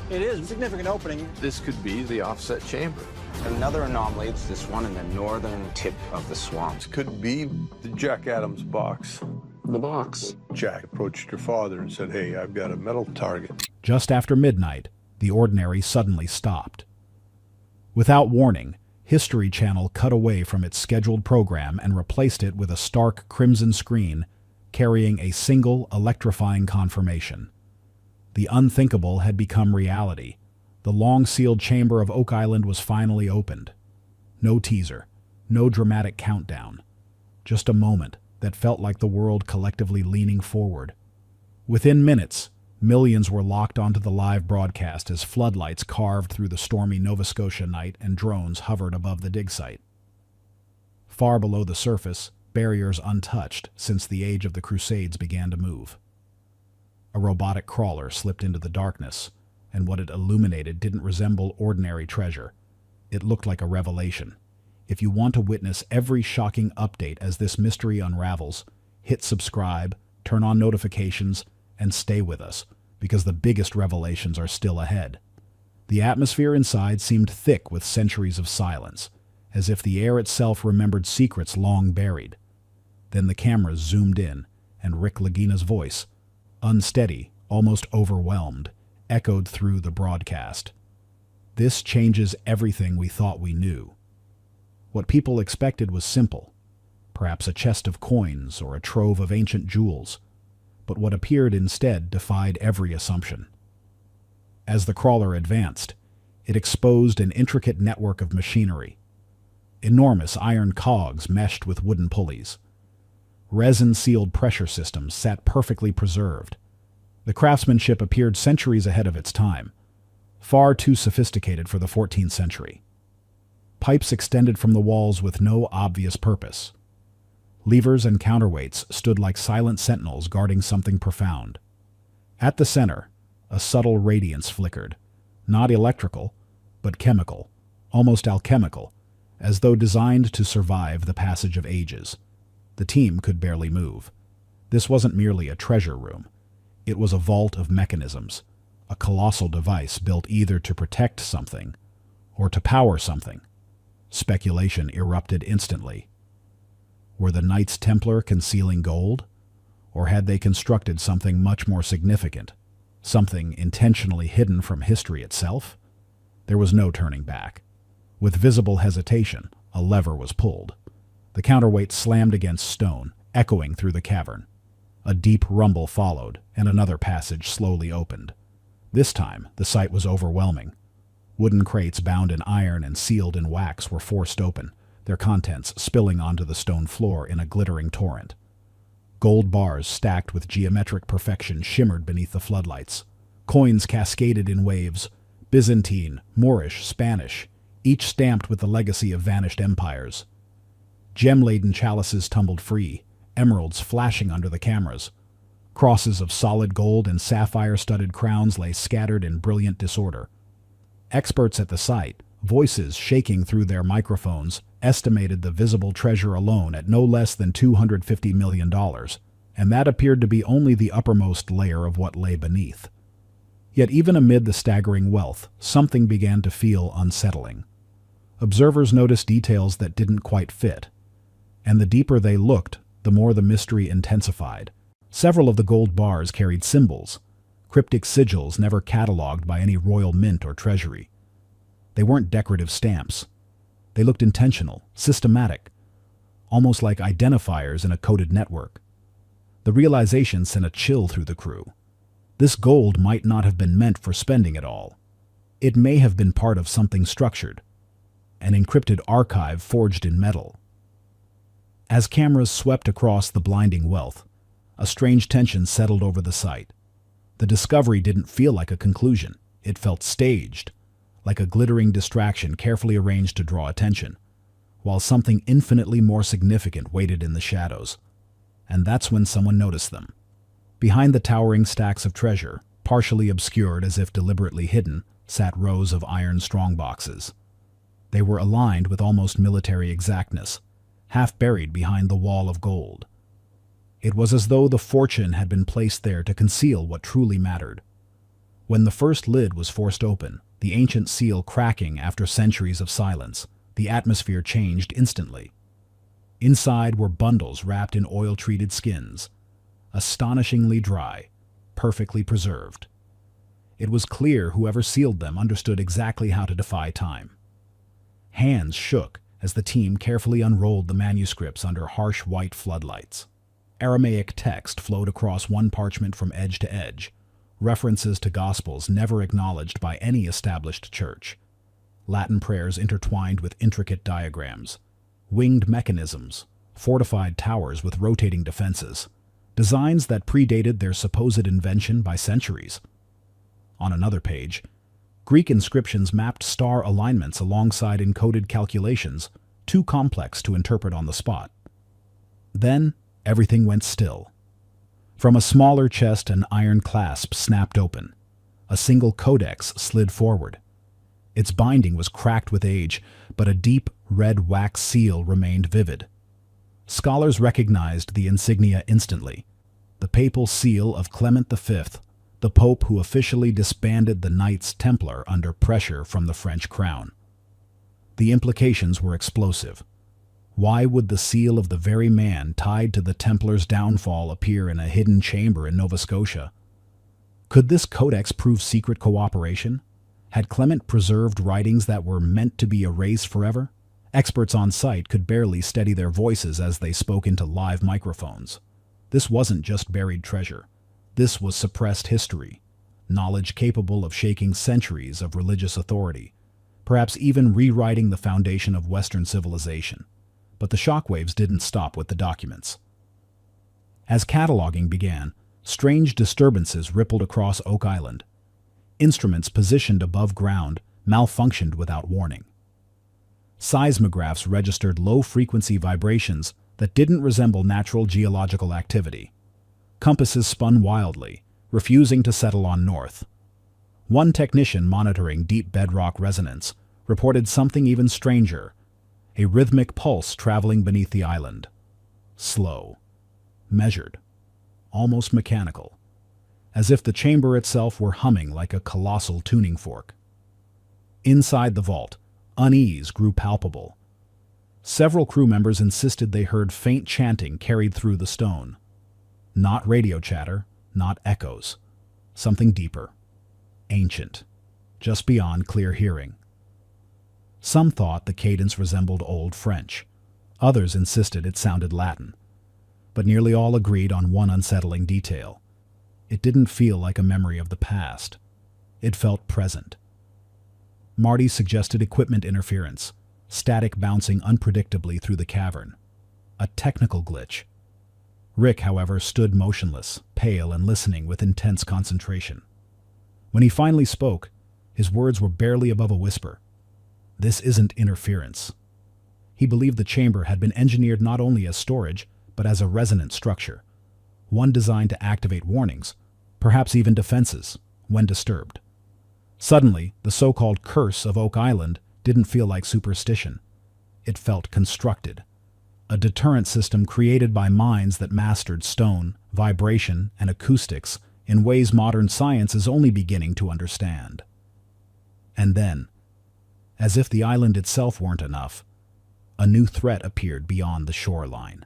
It is a significant opening. This could be the offset chamber. Another anomaly, it's this one in the northern tip of the swamp. This could be the Jack Adams box. The box. Jack approached your father and said, hey, I've got a metal target. Just after midnight, the ordinary suddenly stopped. Without warning, History Channel cut away from its scheduled program and replaced it with a stark crimson screen carrying a single electrifying confirmation. The unthinkable had become reality. The long-sealed chamber of Oak Island was finally opened. No teaser, no dramatic countdown. Just a moment that felt like the world collectively leaning forward. Within minutes, millions were locked onto the live broadcast as floodlights carved through the stormy Nova Scotia night and drones hovered above the dig site. Far below the surface, barriers untouched since the age of the Crusades began to move. A robotic crawler slipped into the darkness, and what it illuminated didn't resemble ordinary treasure. It looked like a revelation. If you want to witness every shocking update as this mystery unravels, hit subscribe, turn on notifications, and stay with us, because the biggest revelations are still ahead. The atmosphere inside seemed thick with centuries of silence, as if the air itself remembered secrets long buried. Then the cameras zoomed in, and Rick Lagina's voice, unsteady, almost overwhelmed, echoed through the broadcast. This changes everything we thought we knew. What people expected was simple, perhaps a chest of coins or a trove of ancient jewels, but what appeared instead defied every assumption. As the crawler advanced, it exposed an intricate network of machinery. Enormous iron cogs meshed with wooden pulleys. Resin-sealed pressure systems sat perfectly preserved. The craftsmanship appeared centuries ahead of its time, far too sophisticated for the 14th century. Pipes extended from the walls with no obvious purpose. Levers and counterweights stood like silent sentinels guarding something profound. At the center, a subtle radiance flickered, not electrical, but chemical, almost alchemical, as though designed to survive the passage of ages. The team could barely move. This wasn't merely a treasure room. It was a vault of mechanisms, a colossal device built either to protect something or to power something. Speculation erupted instantly. Were the Knights Templar concealing gold? Or had they constructed something much more significant, something intentionally hidden from history itself? There was no turning back. With visible hesitation, a lever was pulled. The counterweight slammed against stone, echoing through the cavern. A deep rumble followed, and another passage slowly opened. This time, the sight was overwhelming. Wooden crates bound in iron and sealed in wax were forced open, their contents spilling onto the stone floor in a glittering torrent. Gold bars stacked with geometric perfection shimmered beneath the floodlights. Coins cascaded in waves, Byzantine, Moorish, Spanish, each stamped with the legacy of vanished empires. Gem-laden chalices tumbled free, emeralds flashing under the cameras. Crosses of solid gold and sapphire-studded crowns lay scattered in brilliant disorder. Experts at the site, voices shaking through their microphones, estimated the visible treasure alone at no less than $250 million, and that appeared to be only the uppermost layer of what lay beneath. Yet even amid the staggering wealth, something began to feel unsettling. Observers noticed details that didn't quite fit, and the deeper they looked, the more the mystery intensified. Several of the gold bars carried symbols, cryptic sigils never catalogued by any royal mint or treasury. They weren't decorative stamps. They looked intentional, systematic, almost like identifiers in a coded network. The realization sent a chill through the crew. This gold might not have been meant for spending at all. It may have been part of something structured, an encrypted archive forged in metal. As cameras swept across the blinding wealth, a strange tension settled over the site. The discovery didn't feel like a conclusion. It felt staged, like a glittering distraction carefully arranged to draw attention, while something infinitely more significant waited in the shadows. And that's when someone noticed them. Behind the towering stacks of treasure, partially obscured as if deliberately hidden, sat rows of iron strongboxes. They were aligned with almost military exactness, half buried behind the wall of gold. It was as though the fortune had been placed there to conceal what truly mattered. When the first lid was forced open, the ancient seal cracking after centuries of silence, the atmosphere changed instantly. Inside were bundles wrapped in oil-treated skins, astonishingly dry, perfectly preserved. It was clear whoever sealed them understood exactly how to defy time. Hands shook as the team carefully unrolled the manuscripts under harsh white floodlights. Aramaic text flowed across one parchment from edge to edge, references to gospels never acknowledged by any established church. Latin prayers intertwined with intricate diagrams, winged mechanisms, fortified towers with rotating defenses, designs that predated their supposed invention by centuries. On another page, Greek inscriptions mapped star alignments alongside encoded calculations, too complex to interpret on the spot. Then, everything went still. From a smaller chest, an iron clasp snapped open. A single codex slid forward. Its binding was cracked with age, but a deep, red wax seal remained vivid. Scholars recognized the insignia instantly. The papal seal of Clement V, the Pope who officially disbanded the Knights Templar under pressure from the French crown. The implications were explosive. Why would the seal of the very man tied to the Templars' downfall appear in a hidden chamber in Nova Scotia? Could this codex prove secret cooperation? Had Clement preserved writings that were meant to be erased forever? Experts on site could barely steady their voices as they spoke into live microphones. This wasn't just buried treasure. This was suppressed history, knowledge capable of shaking centuries of religious authority, perhaps even rewriting the foundation of Western civilization. But the shockwaves didn't stop with the documents. As cataloging began, strange disturbances rippled across Oak Island. Instruments positioned above ground malfunctioned without warning. Seismographs registered low-frequency vibrations that didn't resemble natural geological activity. Compasses spun wildly, refusing to settle on north. One technician monitoring deep bedrock resonance reported something even stranger, a rhythmic pulse traveling beneath the island. Slow, measured, almost mechanical, as if the chamber itself were humming like a colossal tuning fork. Inside the vault, unease grew palpable. Several crew members insisted they heard faint chanting carried through the stone. Not radio chatter, not echoes. Something deeper. Ancient. Just beyond clear hearing. Some thought the cadence resembled Old French. Others insisted it sounded Latin. But nearly all agreed on one unsettling detail. It didn't feel like a memory of the past. It felt present. Marty suggested equipment interference, static bouncing unpredictably through the cavern. A technical glitch. Rick, however, stood motionless, pale and listening with intense concentration. When he finally spoke, his words were barely above a whisper. This isn't interference. He believed the chamber had been engineered not only as storage, but as a resonant structure, one designed to activate warnings, perhaps even defenses, when disturbed. Suddenly, the so-called curse of Oak Island didn't feel like superstition. It felt constructed. A deterrent system created by minds that mastered stone, vibration, and acoustics in ways modern science is only beginning to understand. And then, as if the island itself weren't enough, a new threat appeared beyond the shoreline.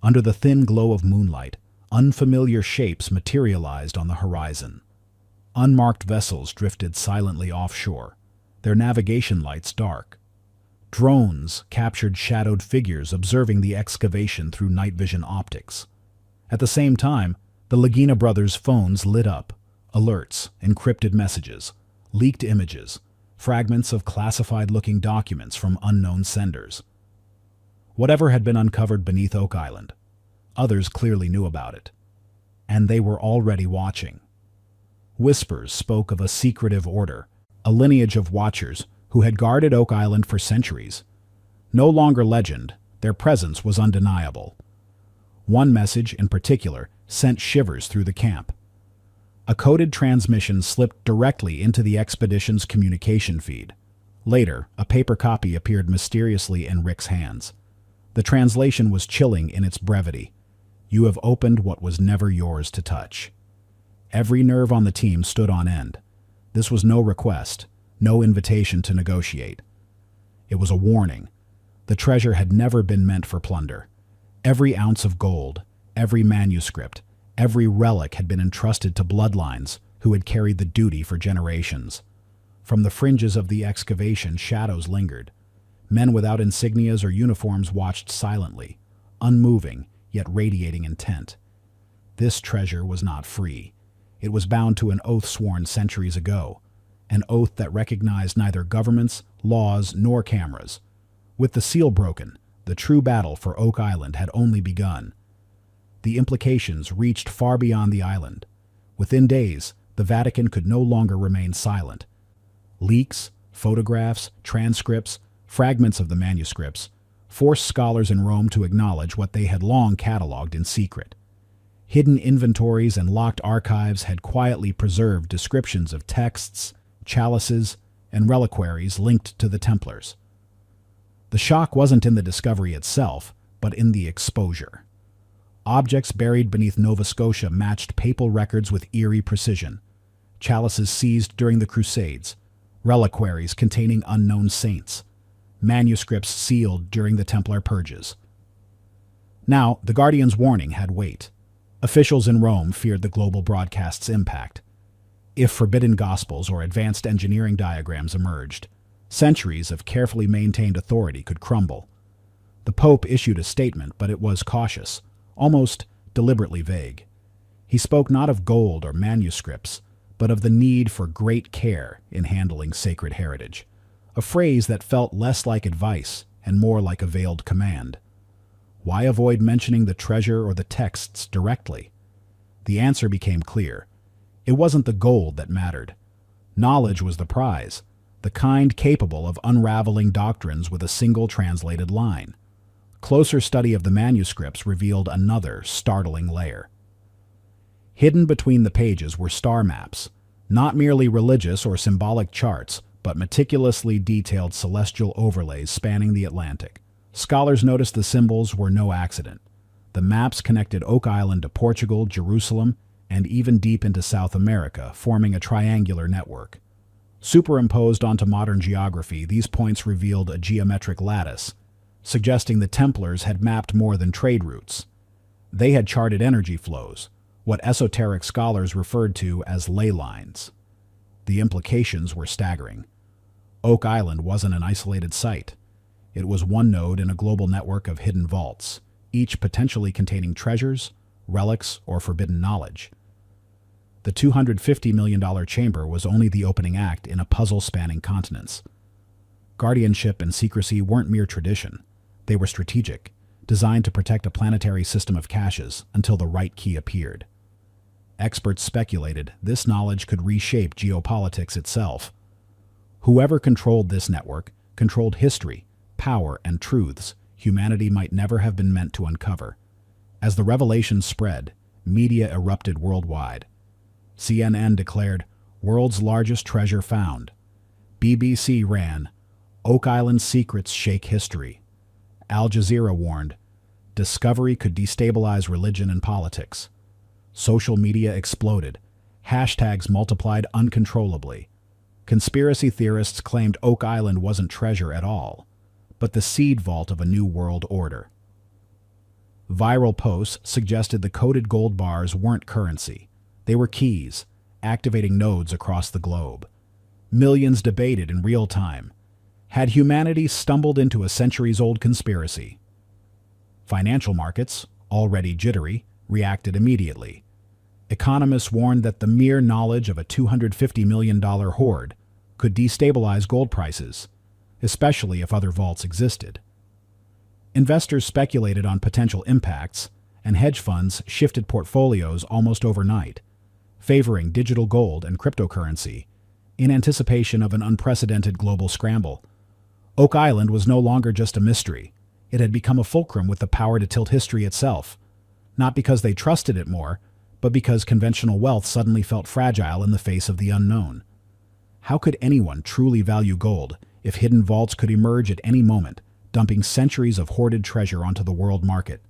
Under the thin glow of moonlight, unfamiliar shapes materialized on the horizon. Unmarked vessels drifted silently offshore, their navigation lights dark. Drones captured shadowed figures observing the excavation through night vision optics. At the same time, the Lagina brothers' phones lit up. Alerts, encrypted messages, leaked images, fragments of classified-looking documents from unknown senders. Whatever had been uncovered beneath Oak Island, others clearly knew about it. And they were already watching. Whispers spoke of a secretive order, a lineage of watchers who had guarded Oak Island for centuries. No longer legend, their presence was undeniable. One message, in particular, sent shivers through the camp. A coded transmission slipped directly into the expedition's communication feed. Later, a paper copy appeared mysteriously in Rick's hands. The translation was chilling in its brevity. You have opened what was never yours to touch. Every nerve on the team stood on end. This was no request, no invitation to negotiate. It was a warning. The treasure had never been meant for plunder. Every ounce of gold, every manuscript, every relic had been entrusted to bloodlines who had carried the duty for generations. From the fringes of the excavation, shadows lingered. Men without insignias or uniforms watched silently, unmoving, yet radiating intent. This treasure was not free. It was bound to an oath sworn centuries ago, an oath that recognized neither governments, laws, nor cameras. With the seal broken, the true battle for Oak Island had only begun. The implications reached far beyond the island. Within days, the Vatican could no longer remain silent. Leaks, photographs, transcripts, fragments of the manuscripts forced scholars in Rome to acknowledge what they had long cataloged in secret. Hidden inventories and locked archives had quietly preserved descriptions of texts, chalices, and reliquaries linked to the Templars. The shock wasn't in the discovery itself, but in the exposure. Objects buried beneath Nova Scotia matched papal records with eerie precision. Chalices seized during the Crusades, reliquaries containing unknown saints, manuscripts sealed during the Templar purges. Now, the Guardian's warning had weight. Officials in Rome feared the global broadcast's impact. If forbidden gospels or advanced engineering diagrams emerged, centuries of carefully maintained authority could crumble. The Pope issued a statement, but it was cautious, almost deliberately vague. He spoke not of gold or manuscripts, but of the need for great care in handling sacred heritage, a phrase that felt less like advice and more like a veiled command. Why avoid mentioning the treasure or the texts directly? The answer became clear. It wasn't the gold that mattered. Knowledge was the prize, the kind capable of unraveling doctrines with a single translated line. Closer study of the manuscripts revealed another startling layer. Hidden between the pages were star maps, not merely religious or symbolic charts, but meticulously detailed celestial overlays spanning the Atlantic. Scholars noticed the symbols were no accident. The maps connected Oak Island to Portugal, Jerusalem, and even deep into South America, forming a triangular network. Superimposed onto modern geography, these points revealed a geometric lattice, suggesting the Templars had mapped more than trade routes. They had charted energy flows, what esoteric scholars referred to as ley lines. The implications were staggering. Oak Island wasn't an isolated site. It was one node in a global network of hidden vaults, each potentially containing treasures, relics, or forbidden knowledge. The $250 million chamber was only the opening act in a puzzle spanning continents. Guardianship and secrecy weren't mere tradition. They were strategic, designed to protect a planetary system of caches until the right key appeared. Experts speculated this knowledge could reshape geopolitics itself. Whoever controlled this network controlled history, power, and truths humanity might never have been meant to uncover. As the revelation spread, media erupted worldwide. CNN declared, "World's largest treasure found." BBC ran, "Oak Island secrets shake history." Al Jazeera warned, "Discovery could destabilize religion and politics." Social media exploded. Hashtags multiplied uncontrollably. Conspiracy theorists claimed Oak Island wasn't treasure at all, but the seed vault of a new world order. Viral posts suggested the coded gold bars weren't currency. They were keys, activating nodes across the globe. Millions debated in real time. Had humanity stumbled into a centuries-old conspiracy? Financial markets, already jittery, reacted immediately. Economists warned that the mere knowledge of a $250 million hoard could destabilize gold prices, especially if other vaults existed. Investors speculated on potential impacts, and hedge funds shifted portfolios almost overnight, favoring digital gold and cryptocurrency in anticipation of an unprecedented global scramble. Oak Island was no longer just a mystery. It had become a fulcrum with the power to tilt history itself, not because they trusted it more, but because conventional wealth suddenly felt fragile in the face of the unknown. How could anyone truly value gold if hidden vaults could emerge at any moment, dumping centuries of hoarded treasure onto the world market?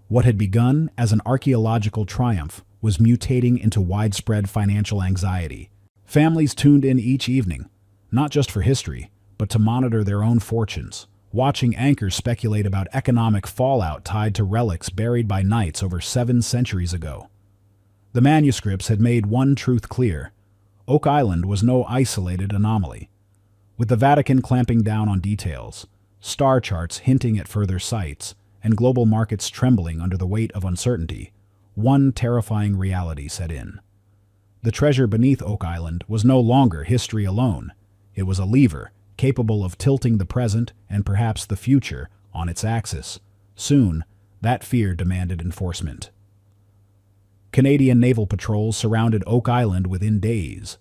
What had begun as an archaeological triumph was mutating into widespread financial anxiety. Families tuned in each evening, not just for history, but to monitor their own fortunes, watching anchors speculate about economic fallout tied to relics buried by knights over 7 centuries ago. The manuscripts had made one truth clear: Oak Island was no isolated anomaly. With the Vatican clamping down on details, star charts hinting at further sites, and global markets trembling under the weight of uncertainty, one terrifying reality set in. The treasure beneath Oak Island was no longer history alone. It was a lever capable of tilting the present and perhaps the future on its axis. Soon, that fear demanded enforcement. Canadian naval patrols surrounded Oak Island within days.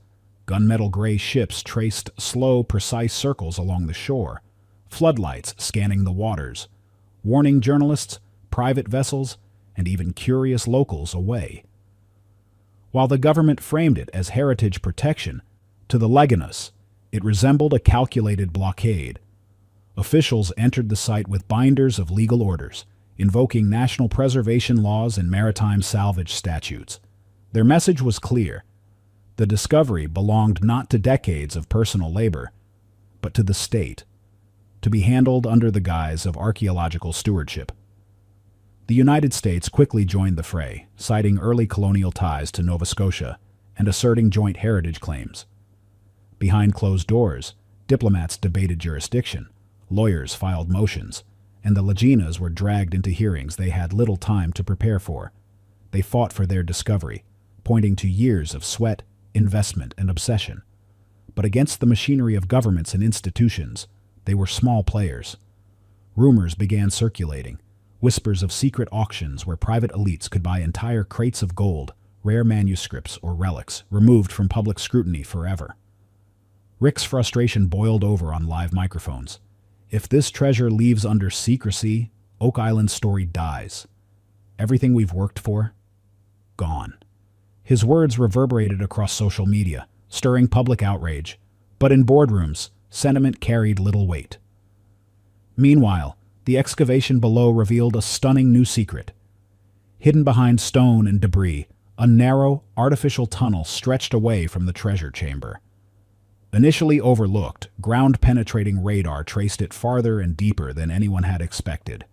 Gunmetal gray ships traced slow, precise circles along the shore, floodlights scanning the waters, warning journalists, private vessels, and even curious locals away. While the government framed it as heritage protection, to the Laginas, it resembled a calculated blockade. Officials entered the site with binders of legal orders, invoking national preservation laws and maritime salvage statutes. Their message was clear: the discovery belonged not to decades of personal labor, but to the state, to be handled under the guise of archaeological stewardship. The United States quickly joined the fray, citing early colonial ties to Nova Scotia and asserting joint heritage claims. Behind closed doors, diplomats debated jurisdiction, lawyers filed motions, and the Laginas were dragged into hearings they had little time to prepare for. They fought for their discovery, pointing to years of sweat, investment, and obsession. But against the machinery of governments and institutions, they were small players. Rumors began circulating, whispers of secret auctions where private elites could buy entire crates of gold, rare manuscripts, or relics, removed from public scrutiny forever. Rick's frustration boiled over on live microphones. If this treasure leaves under secrecy, Oak Island's story dies. Everything we've worked for? Gone. His words reverberated across social media, stirring public outrage, but in boardrooms, sentiment carried little weight. Meanwhile, the excavation below revealed a stunning new secret. Hidden behind stone and debris, a narrow, artificial tunnel stretched away from the treasure chamber. Initially overlooked, ground-penetrating radar traced it farther and deeper than anyone had expected.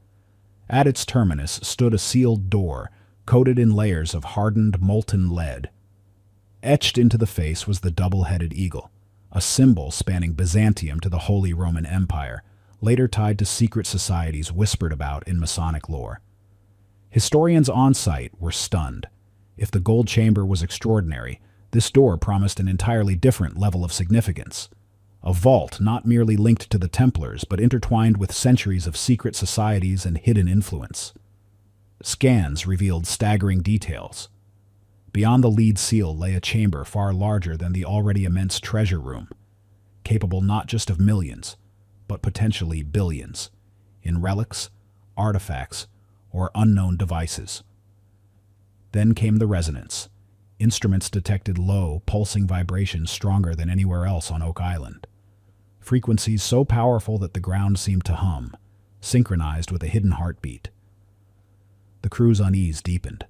At its terminus stood a sealed door, coated in layers of hardened, molten lead. Etched into the face was the double-headed eagle, a symbol spanning Byzantium to the Holy Roman Empire, later tied to secret societies whispered about in Masonic lore. Historians on site were stunned. If the gold chamber was extraordinary, this door promised an entirely different level of significance. A vault not merely linked to the Templars, but intertwined with centuries of secret societies and hidden influence. Scans revealed staggering details. Beyond the lead seal lay a chamber far larger than the already immense treasure room, capable not just of millions, but potentially billions, in relics, artifacts, or unknown devices. Then came the resonance. Instruments detected low, pulsing vibrations stronger than anywhere else on Oak Island. Frequencies so powerful that the ground seemed to hum, synchronized with a hidden heartbeat. The crew's unease deepened.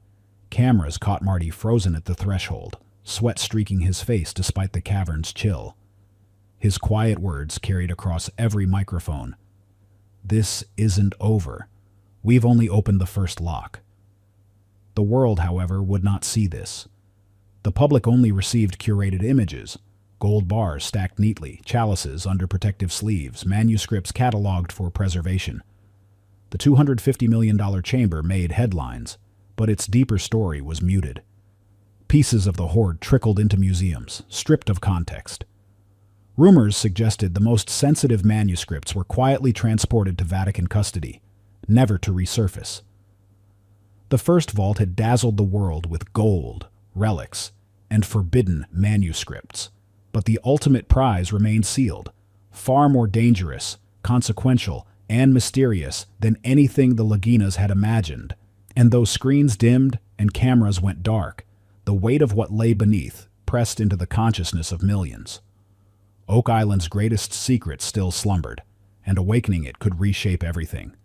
Cameras caught Marty frozen at the threshold, sweat streaking his face despite the cavern's chill. His quiet words carried across every microphone. "This isn't over. We've only opened the first lock." The world, however, would not see this. The public only received curated images, gold bars stacked neatly, chalices under protective sleeves, manuscripts cataloged for preservation. The $250 million chamber made headlines, but its deeper story was muted. Pieces of the hoard trickled into museums, stripped of context. Rumors suggested the most sensitive manuscripts were quietly transported to Vatican custody, never to resurface. The first vault had dazzled the world with gold, relics, and forbidden manuscripts, but the ultimate prize remained sealed, far more dangerous, consequential, and mysterious than anything the Laginas had imagined. And though screens dimmed and cameras went dark, the weight of what lay beneath pressed into the consciousness of millions. Oak Island's greatest secret still slumbered, and awakening it could reshape everything.